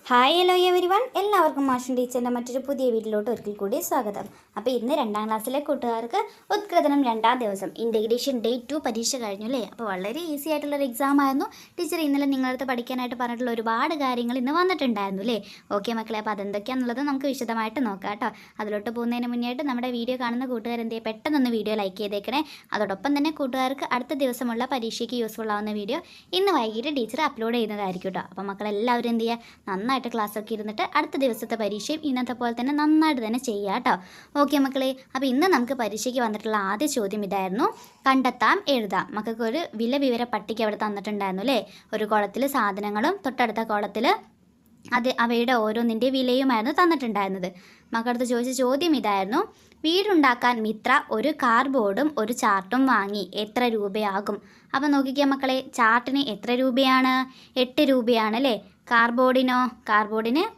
Hi hello every one, എല്ലാവർക്കും മാഷൻ ടീച്ചറിൻ്റെ മറ്റൊരു പുതിയ വീട്ടിലോട്ട് ഒരിക്കൽ കൂടി സ്വാഗതം. അപ്പോൾ ഇന്ന് 2ാം ക്ലാസ്സിലെ കൂട്ടുകാർക്ക് ഉത്കൃതനം 2ാം ദിവസം ഇൻ്റഗ്രേഷൻ ഡേ 2 പരീക്ഷ കഴിഞ്ഞു അല്ലേ. അപ്പോൾ വളരെ ഈസി ആയിട്ടുള്ളൊരു എക്സാം ആയിരുന്നു. ടീച്ചർ ഇന്നലെ നിങ്ങളടുത്ത് പഠിക്കാനായിട്ട് പറഞ്ഞിട്ടുള്ള ഒരുപാട് കാര്യങ്ങൾ ഇന്ന് വന്നിട്ടുണ്ടായിരുന്നു അല്ലേ. ഓക്കെ മക്കളെ, അപ്പോൾ അതെന്തൊക്കെയാണെന്നുള്ളത് നമുക്ക് വിശദമായിട്ട് നോക്കാം കേട്ടോ. അതിലോട്ട് പോകുന്നതിന് മുന്നേ ആയിട്ട് നമ്മുടെ വീഡിയോ കാണുന്ന കൂട്ടുകാർ എന്ത് ചെയ്യുക, പെട്ടെന്നൊന്ന് വീഡിയോ ലൈക്ക് ചെയ്തേക്കണേ. അതോടൊപ്പം തന്നെ കൂട്ടുകാർക്ക് അടുത്ത ദിവസമുള്ള പരീക്ഷയ്ക്ക് യൂസ്ഫുൾ ആവുന്ന വീഡിയോ ഇന്ന് വൈകിട്ട് ടീച്ചർ അപ്ലോഡ് ചെയ്യുന്നതായിരിക്കും കേട്ടോ. അപ്പോൾ മക്കളെല്ലാവരും എന്ത് ചെയ്യുക, നന്നായിട്ട് ക്ലാസ്സൊക്കെ ഇരുന്നിട്ട് അടുത്ത ദിവസത്തെ പരീക്ഷയും ഇന്നത്തെ പോലെ തന്നെ നന്നായിട്ട് തന്നെ ചെയ്യുക കേട്ടോ. ഓക്കെ മക്കളെ, അപ്പോൾ ഇന്ന് നമുക്ക് പരീക്ഷയ്ക്ക് വന്നിട്ടുള്ള ആദ്യ ചോദ്യം ഇതായിരുന്നു: കണ്ടെത്താം എഴുതാം. മക്കൾക്ക് ഒരു വില വിവര പട്ടിക അവിടെ തന്നിട്ടുണ്ടായിരുന്നു അല്ലേ. ഒരു കോളത്തിൽ സാധനങ്ങളും തൊട്ടടുത്ത കോളത്തിൽ അവയുടെ ഓരോന്നിൻ്റെ വിലയുമായിരുന്നു തന്നിട്ടുണ്ടായിരുന്നത്. മക്കളടുത്ത് ചോദിച്ച ചോദ്യം ഇതായിരുന്നു: വീടുണ്ടാക്കാൻ മിത്ര ഒരു കാർഡ്ബോർഡും ഒരു ചാർട്ടും വാങ്ങി, എത്ര രൂപയാകും? അപ്പോൾ നോക്കിക്കുക മക്കളെ, ചാർട്ടിന് എത്ര രൂപയാണ്? 8 രൂപയാണ് അല്ലേ. കാർഡ്ബോർഡിന്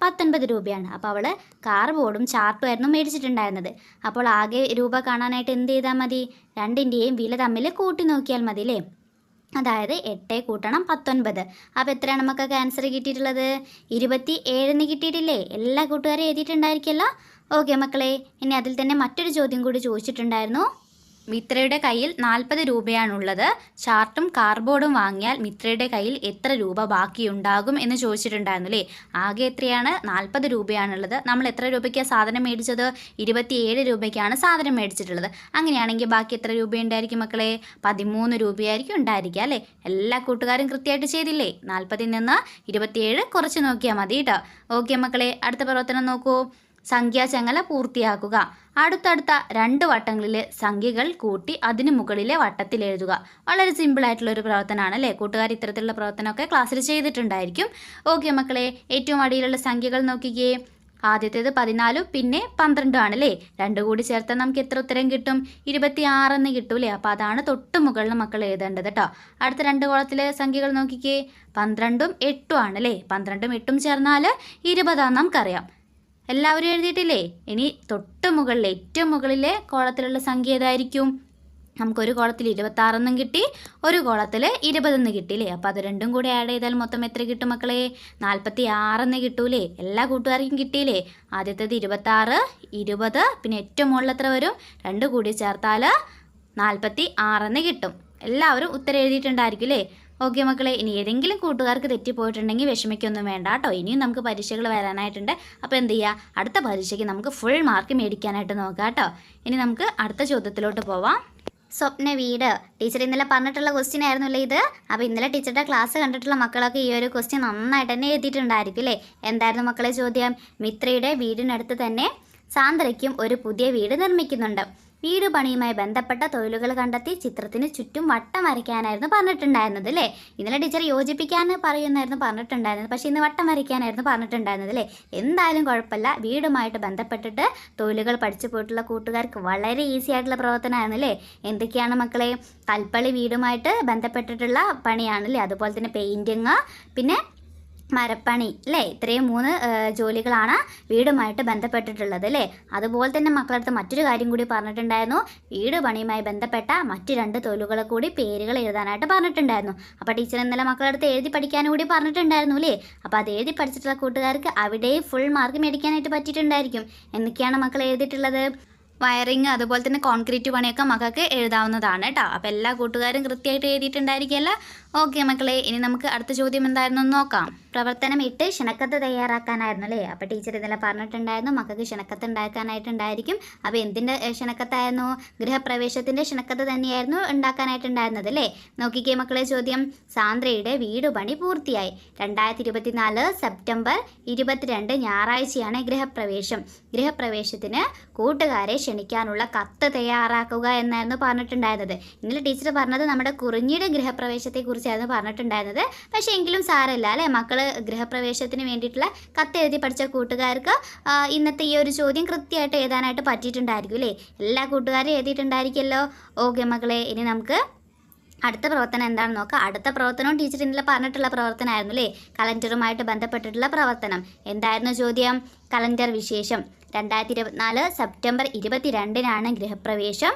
19 രൂപയാണ്. അപ്പോൾ അവൾ കാർഡ്ബോർഡും ചാർട്ടും ആയിരുന്നു മേടിച്ചിട്ടുണ്ടായിരുന്നത്. അപ്പോൾ ആകെ രൂപ കാണാനായിട്ട് എന്ത് ചെയ്താൽ മതി? രണ്ടിൻ്റെയും വില തമ്മിൽ കൂട്ടി നോക്കിയാൽ മതി അല്ലേ. അതായത് 8 കൂട്ടണം 19. അപ്പോൾ എത്രയാണ് നമുക്ക് ആൻസർ കിട്ടിയിട്ടുള്ളത്? 27 കിട്ടിയിട്ടില്ലേ? എല്ലാ കൂട്ടുകാരും എഴുതിയിട്ടുണ്ടായിരിക്കുമല്ലോ. ഓക്കെ മക്കളെ, ഇനി അതിൽ തന്നെ മറ്റൊരു ചോദ്യം കൂടി ചോദിച്ചിട്ടുണ്ടായിരുന്നു: മിത്രയുടെ കയ്യിൽ 40 രൂപയാണുള്ളത്. ചാർട്ടും കാർഡ്ബോർഡും വാങ്ങിയാൽ മിത്രയുടെ കയ്യിൽ എത്ര രൂപ ബാക്കിയുണ്ടാകും എന്ന് ചോദിച്ചിട്ടുണ്ടായിരുന്നു അല്ലേ. ആകെ എത്രയാണ്? 40 രൂപയാണുള്ളത്. നമ്മൾ എത്ര രൂപയ്ക്കാണ് സാധനം മേടിച്ചത്? 27 രൂപയ്ക്കാണ് സാധനം മേടിച്ചിട്ടുള്ളത്. അങ്ങനെയാണെങ്കിൽ ബാക്കി എത്ര രൂപയുണ്ടായിരിക്കും മക്കളെ? 13 രൂപയായിരിക്കും ഉണ്ടായിരിക്കുക അല്ലേ. എല്ലാ കൂട്ടുകാരും കൃത്യമായിട്ട് ചെയ്തില്ലേ? 40ൽ നിന്ന് 27 കുറച്ച് നോക്കിയാൽ മതി കേട്ടോ. ഓക്കെ മക്കളെ, അടുത്ത പ്രവർത്തനം നോക്കൂ. സംഖ്യാചങ്ങല പൂർത്തിയാക്കുക. അടുത്തടുത്ത 2 വട്ടങ്ങളിലെ സംഖ്യകൾ കൂട്ടി അതിന് മുകളിലെ വട്ടത്തിൽ എഴുതുക. വളരെ സിമ്പിളായിട്ടുള്ളൊരു പ്രവർത്തനമാണ് അല്ലേ. കൂട്ടുകാർ ഇത്തരത്തിലുള്ള പ്രവർത്തനമൊക്കെ ക്ലാസ്സിൽ ചെയ്തിട്ടുണ്ടായിരിക്കും. ഓക്കെ മക്കളെ, ഏറ്റവും അടിയിലുള്ള സംഖ്യകൾ നോക്കിക്കേ. ആദ്യത്തേത് 14 പിന്നെ 12 ആണല്ലേ. 2 കൂടി ചേർത്താൽ നമുക്ക് എത്ര ഉത്തരം കിട്ടും? 26 എന്ന് കിട്ടൂലേ. അപ്പോൾ അതാണ് തൊട്ട് മുകളിൽ മക്കൾ എഴുതേണ്ടത് കേട്ടോ. അടുത്ത 2 കോളത്തിലെ സംഖ്യകൾ നോക്കിക്കേ. 12ഉം 8ഉം ആണല്ലേ. 12ഉം 8ഉം ചേർന്നാൽ 20 നമുക്കറിയാം. എല്ലാവരും എഴുതിയിട്ടില്ലേ? ഇനി തൊട്ട് മുകളിൽ ഏറ്റവും മുകളിലെ കോളത്തിലുള്ള സംഖ്യ ഏതായിരിക്കും? നമുക്കൊരു കോളത്തിൽ 26 കിട്ടി, ഒരു കോളത്തിൽ 20 കിട്ടിയില്ലേ. അപ്പോൾ അത് രണ്ടും കൂടി ആഡ് ചെയ്താൽ മൊത്തം എത്ര കിട്ടും മക്കളെ? 46 കിട്ടൂലേ. എല്ലാ കൂട്ടുകാർക്കും കിട്ടിയില്ലേ? ആദ്യത്തേത് 26, 20, പിന്നെ ഏറ്റവും മുകളിൽ എത്ര വരും? 2 കൂടി ചേർത്താൽ 46 കിട്ടും. എല്ലാവരും ഉത്തരം എഴുതിയിട്ടുണ്ടായിരിക്കും അല്ലേ. ഓക്കെ മക്കളെ, ഇനി ഏതെങ്കിലും കൂട്ടുകാർക്ക് തെറ്റിപ്പോയിട്ടുണ്ടെങ്കിൽ വിഷമിക്കൊന്നും വേണ്ട കേട്ടോ. ഇനിയും നമുക്ക് പരീക്ഷകൾ വരാനായിട്ടുണ്ട്. അപ്പോൾ എന്ത് ചെയ്യുക, അടുത്ത പരീക്ഷയ്ക്ക് നമുക്ക് ഫുൾ മാർക്ക് മേടിക്കാനായിട്ട് നോക്കാം കേട്ടോ. ഇനി നമുക്ക് അടുത്ത ചോദ്യത്തിലോട്ട് പോവാം. സ്വപ്ന വീട്. ടീച്ചർ ഇന്നലെ പറഞ്ഞിട്ടുള്ള ക്വസ്റ്റ്യൻ ആയിരുന്നല്ലേ ഇത്. അപ്പോൾ ഇന്നലെ ടീച്ചറുടെ ക്ലാസ് കണ്ടിട്ടുള്ള മക്കളൊക്കെ ഈ ഒരു ക്വസ്റ്റ്യൻ നന്നായിട്ട് തന്നെ എഴുതിയിട്ടുണ്ടായിരിക്കും അല്ലേ. എന്തായിരുന്നു മക്കളെ ചോദ്യം? മിത്രയുടെ വീടിനടുത്ത് തന്നെ സാന്ദ്രയ്ക്കും ഒരു പുതിയ വീട് നിർമ്മിക്കുന്നുണ്ട്. വീട് പണിയുമായി ബന്ധപ്പെട്ട തൊഴിലുകൾ കണ്ടെത്തി ചിത്രത്തിന് ചുറ്റും വട്ടം വരയ്ക്കാനായിരുന്നു പറഞ്ഞിട്ടുണ്ടായിരുന്നത് അല്ലേ. ഇന്നലെ ടീച്ചർ യോജിപ്പിക്കാൻ പറയുന്നായിരുന്നു പറഞ്ഞിട്ടുണ്ടായിരുന്നത്, പക്ഷേ ഇന്ന് വട്ടം വരയ്ക്കാനായിരുന്നു പറഞ്ഞിട്ടുണ്ടായിരുന്നത് അല്ലേ. എന്തായാലും കുഴപ്പമില്ല, വീടുമായിട്ട് ബന്ധപ്പെട്ടിട്ട് തൊഴിലുകൾ പഠിച്ചു പോയിട്ടുള്ള കൂട്ടുകാർക്ക് വളരെ ഈസി ആയിട്ടുള്ള പ്രവർത്തനമായിരുന്നു അല്ലേ. എന്തൊക്കെയാണ് മക്കളെ? കൽപ്പളി വീടുമായിട്ട് ബന്ധപ്പെട്ടിട്ടുള്ള പണിയാണല്ലേ. അതുപോലെ തന്നെ പെയിൻറ്റിങ്, പിന്നെ മരപ്പണി അല്ലേ. ഇത്രയും 3 ജോലികളാണ് വീടുമായിട്ട് ബന്ധപ്പെട്ടിട്ടുള്ളത് അല്ലേ. അതുപോലെ തന്നെ മക്കളടുത്ത് മറ്റൊരു കാര്യം കൂടി പറഞ്ഞിട്ടുണ്ടായിരുന്നു. വീട് പണിയുമായി ബന്ധപ്പെട്ട മറ്റ് 2 തൊഴിലുകളെ കൂടി പേരുകൾ എഴുതാനായിട്ട് പറഞ്ഞിട്ടുണ്ടായിരുന്നു. അപ്പോൾ ടീച്ചർ ഇന്നലെ മക്കളടുത്ത് എഴുതി പഠിക്കാനും കൂടി പറഞ്ഞിട്ടുണ്ടായിരുന്നു അല്ലേ. അപ്പോൾ അത് എഴുതി പഠിച്ചിട്ടുള്ള കൂട്ടുകാർക്ക് അവിടെയും ഫുൾ മാർക്ക് മേടിക്കാനായിട്ട് പറ്റിയിട്ടുണ്ടായിരിക്കും. എന്തൊക്കെയാണ് മക്കൾ എഴുതിയിട്ടുള്ളത്? വയറിങ്, അതുപോലെ തന്നെ കോൺക്രീറ്റ് പണിയൊക്കെ മക്കൾക്ക് എഴുതാവുന്നതാണ് കേട്ടോ. അപ്പോൾ എല്ലാ കൂട്ടുകാരും കൃത്യമായിട്ട് എഴുതിയിട്ടുണ്ടായിരിക്കുമല്ലോ. ഓക്കെ മക്കളെ, ഇനി നമുക്ക് അടുത്ത ചോദ്യം എന്തായിരുന്നു നോക്കാം. പ്രവർത്തനം 8 ക്ഷണക്കത്ത് തയ്യാറാക്കാനായിരുന്നു അല്ലേ. അപ്പോൾ ടീച്ചർ ഇന്നലെ പറഞ്ഞിട്ടുണ്ടായിരുന്നു മക്കൾക്ക് ക്ഷണക്കത്ത് ഉണ്ടാക്കാനായിട്ടുണ്ടായിരിക്കും. അപ്പോൾ എന്തിൻ്റെ ക്ഷണക്കത്തായിരുന്നു? ഗൃഹപ്രവേശത്തിൻ്റെ ക്ഷണക്കത്ത് തന്നെയായിരുന്നു ഉണ്ടാക്കാനായിട്ടുണ്ടായിരുന്നത് അല്ലേ. നോക്കിക്കേ മക്കളെ ചോദ്യം. സാന്ദ്രയുടെ വീട് പണി പൂർത്തിയായി. 2024 സെപ്റ്റംബർ 22 ഞായറാഴ്ചയാണ് ഗൃഹപ്രവേശം. ഗൃഹപ്രവേശത്തിന് കൂട്ടുകാരെ ക്ഷണിക്കാനുള്ള കത്ത് തയ്യാറാക്കുക എന്നായിരുന്നു പറഞ്ഞിട്ടുണ്ടായിരുന്നത്. ഇന്നലെ ടീച്ചർ പറഞ്ഞത് നമ്മുടെ കുറിഞ്ഞിയുടെ ഗൃഹപ്രവേശത്തെക്കുറിച്ചായിരുന്നു പറഞ്ഞിട്ടുണ്ടായിരുന്നത്. പക്ഷേ എങ്കിലും സാരമില്ല അല്ലേ. മക്കൾ ഗൃഹപ്രവേശത്തിന് വേണ്ടിയിട്ടുള്ള കത്ത് എഴുതി പഠിച്ച കൂട്ടുകാർക്ക് ഇന്നത്തെ ഈ ഒരു ചോദ്യം കൃത്യമായിട്ട് എഴുതാനായിട്ട് പറ്റിയിട്ടുണ്ടായിരിക്കും അല്ലേ. എല്ലാ കൂട്ടുകാരും എഴുതിയിട്ടുണ്ടായിരിക്കുമല്ലോ. ഓക്കെ മക്കളെ, ഇനി നമുക്ക് അടുത്ത പ്രവർത്തനം എന്താണെന്ന് നോക്കാം. അടുത്ത പ്രവർത്തനവും ടീച്ചർ ഇന്നലെ പറഞ്ഞിട്ടുള്ള പ്രവർത്തനമായിരുന്നു അല്ലേ. കലണ്ടറുമായിട്ട് ബന്ധപ്പെട്ടിട്ടുള്ള പ്രവർത്തനം. എന്തായിരുന്നു ചോദ്യം? കലണ്ടർ വിശേഷം. 2024 സെപ്റ്റംബർ 22 ഗൃഹപ്രവേശം.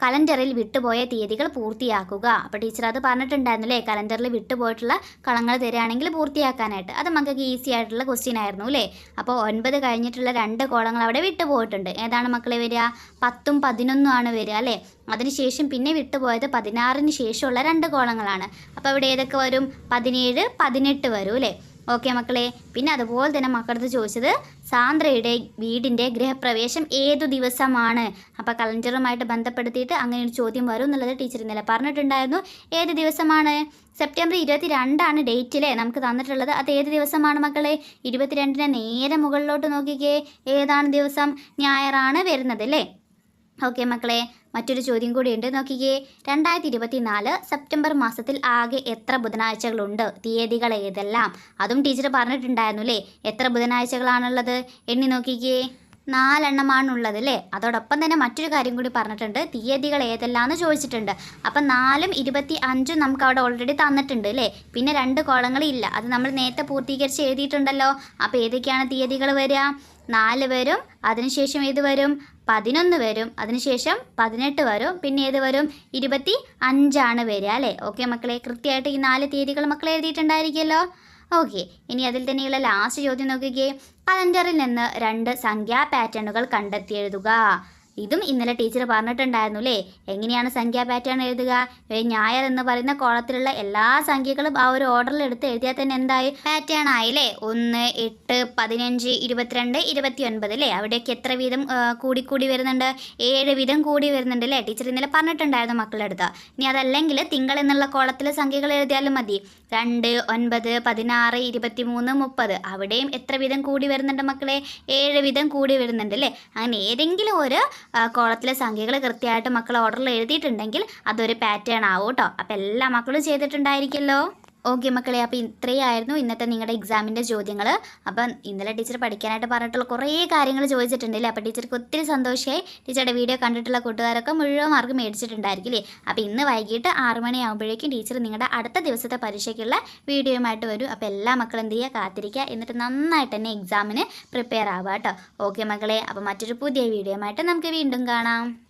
കലണ്ടറിൽ വിട്ടുപോയ തീയതികൾ പൂർത്തിയാക്കുക. അപ്പോൾ ടീച്ചർ അത് പറഞ്ഞിട്ടുണ്ടായിരുന്നില്ലേ, കലണ്ടറിൽ വിട്ടുപോയിട്ടുള്ള കളങ്ങൾ തരികയാണെങ്കിൽ പൂർത്തിയാക്കാനായിട്ട്. അത് മക്കൾക്ക് ഈസി ആയിട്ടുള്ള ക്വസ്റ്റ്യൻ ആയിരുന്നു അല്ലേ. അപ്പോൾ 9 കഴിഞ്ഞിട്ടുള്ള 2 കോളങ്ങൾ അവിടെ വിട്ടുപോയിട്ടുണ്ട്. ഏതാണ് മക്കളെ വരിക? 10ഉം 11ഉം ആണ് വരിക അല്ലേ. അതിനുശേഷം പിന്നെ വിട്ടുപോയത് 16ന് ശേഷമുള്ള 2 കോളങ്ങളാണ്. അപ്പോൾ ഇവിടെ ഏതൊക്കെ വരും? 17, 18 വരും അല്ലേ. ഓക്കെ മക്കളെ. പിന്നെ അതുപോലെ തന്നെ മക്കളടുത്ത് ചോദിച്ചത് സാന്ദ്രയുടെ വീടിൻ്റെ ഗൃഹപ്രവേശം ഏതു ദിവസമാണ്? അപ്പോൾ കലണ്ടറുമായിട്ട് ബന്ധപ്പെടുത്തിയിട്ട് അങ്ങനെ ഒരു ചോദ്യം വരും എന്നുള്ളത് ടീച്ചർ ഇന്നലെ പറഞ്ഞിട്ടുണ്ടായിരുന്നു. ഏത് ദിവസമാണ്? സെപ്റ്റംബർ 22 ഡേറ്റിലെ നമുക്ക് തന്നിട്ടുള്ളത്. അത് ഏത് ദിവസമാണ് മക്കളെ? 22ന് നേരെ മുകളിലോട്ട് നോക്കിക്കേ. ഏതാണ് ദിവസം? ഞായറാണ് വരുന്നത് അല്ലേ. ഓക്കെ മക്കളെ, മറ്റൊരു ചോദ്യം കൂടിയുണ്ട്, നോക്കിക്കേ. 2024 സെപ്റ്റംബർ മാസത്തിൽ ആകെ എത്ര ബുധനാഴ്ചകളുണ്ട്? തീയതികൾ ഏതെല്ലാം? അതും ടീച്ചർ പറഞ്ഞിട്ടുണ്ടായിരുന്നു അല്ലേ. എത്ര ബുധനാഴ്ചകളാണുള്ളത്? എണ്ണി നോക്കിക്കേ. 4 എണ്ണമാണുള്ളത് അല്ലേ. അതോടൊപ്പം തന്നെ മറ്റൊരു കാര്യം കൂടി പറഞ്ഞിട്ടുണ്ട്, തീയതികൾ ഏതെല്ലാം എന്ന് ചോദിച്ചിട്ടുണ്ട്. അപ്പം 4ഉം 25ഉം നമുക്ക് അവിടെ ഓൾറെഡി തന്നിട്ടുണ്ട് അല്ലേ. പിന്നെ 2 കോളങ്ങളില്ല, അത് നമ്മൾ നേരത്തെ പൂർത്തീകരിച്ച് എഴുതിയിട്ടുണ്ടല്ലോ. അപ്പോൾ ഏതൊക്കെയാണ് തീയതികൾ വരിക? 4 വരും, അതിനുശേഷം ഏത് വരും? 11 വരും, അതിനുശേഷം 18 വരും, പിന്നെ ഏത് വരും? 25 വരിക അല്ലേ. ഓക്കെ മക്കളെ, കൃത്യമായിട്ട് ഈ 4 തീയതികൾ മക്കൾ എഴുതിയിട്ടുണ്ടായിരിക്കുമല്ലോ. ഓക്കെ, ഇനി അതിൽ തന്നെയുള്ള ലാസ്റ്റ് ചോദ്യം നോക്കിക്കേ. കലണ്ടറിൽ നിന്ന് 2 സംഖ്യാ പാറ്റേണുകൾ കണ്ടെത്തി എഴുതുക. ഇതും ഇന്നലെ ടീച്ചർ പറഞ്ഞിട്ടുണ്ടായിരുന്നു അല്ലേ. എങ്ങനെയാണ് സംഖ്യാ പാറ്റേൺ എഴുതുക? ഞായർ എന്ന് പറയുന്ന കോളത്തിലുള്ള എല്ലാ സംഖ്യകളും ആ ഒരു ഓർഡറിൽ എടുത്ത് എഴുതിയാൽ തന്നെ എന്തായി? പാറ്റേൺ ആയില്ലേ. 1, 8, 15, 22, 29 അല്ലേ. അവിടേക്ക് എത്ര വീതം കൂടി വരുന്നുണ്ട്? 7 വീതം കൂടി വരുന്നുണ്ട് അല്ലേ. ടീച്ചർ ഇന്നലെ പറഞ്ഞിട്ടുണ്ടായിരുന്നു മക്കളുടെ അടുത്ത്. ഇനി അതല്ലെങ്കിൽ തിങ്കൾ എന്നുള്ള കോളത്തിലെ സംഖ്യകൾ എഴുതിയാലും മതി. 2, 9, 16, 23, 30. അവിടെയും എത്ര വീതം കൂടി വരുന്നുണ്ട് മക്കളെ? 7 വീതം കൂടി വരുന്നുണ്ട് അല്ലേ. അങ്ങനെ ഏതെങ്കിലും ഒരു കോളത്തിലെ സംഖ്യകൾ കൃത്യമായിട്ട് മക്കൾ ഓർഡറിൽ എഴുതിയിട്ടുണ്ടെങ്കിൽ അതൊരു പാറ്റേൺ ആവും കേട്ടോ. അപ്പോൾ എല്ലാ മക്കളും ചെയ്തിട്ടുണ്ടായിരിക്കുമല്ലോ. ഓക്കെ മക്കളെ, അപ്പോൾ ഇത്രയായിരുന്നു ഇന്നത്തെ നിങ്ങളുടെ എക്സാമിൻ്റെ ചോദ്യങ്ങൾ. അപ്പം ഇന്നലെ ടീച്ചർ പഠിക്കാനായിട്ട് പറഞ്ഞിട്ടുള്ള കുറേ കാര്യങ്ങൾ ചോദിച്ചിട്ടുണ്ടല്ലേ. അപ്പോൾ ടീച്ചർക്ക് ഒത്തിരി സന്തോഷമായി. ടീച്ചറുടെ വീഡിയോ കണ്ടിട്ടുള്ള കൂട്ടുകാരൊക്കെ മുഴുവൻ മാർക്ക് മേടിച്ചിട്ടുണ്ടായിരിക്കില്ലേ. അപ്പോൾ ഇന്ന് വൈകിട്ട് 6 മണിയാകുമ്പോഴേക്കും ടീച്ചർ നിങ്ങളുടെ അടുത്ത ദിവസത്തെ പരീക്ഷയ്ക്കുള്ള വീഡിയോയുമായിട്ട് വരും. അപ്പോൾ എല്ലാ മക്കളും എന്ത് ചെയ്യുക? കാത്തിരിക്കുക. എന്നിട്ട് നന്നായിട്ട് തന്നെ എക്സാമിന് പ്രിപ്പയർ ആവുക കേട്ടോ. ഓക്കെ മക്കളെ, അപ്പോൾ മറ്റൊരു പുതിയ വീഡിയോയുമായിട്ട് നമുക്ക് വീണ്ടും കാണാം.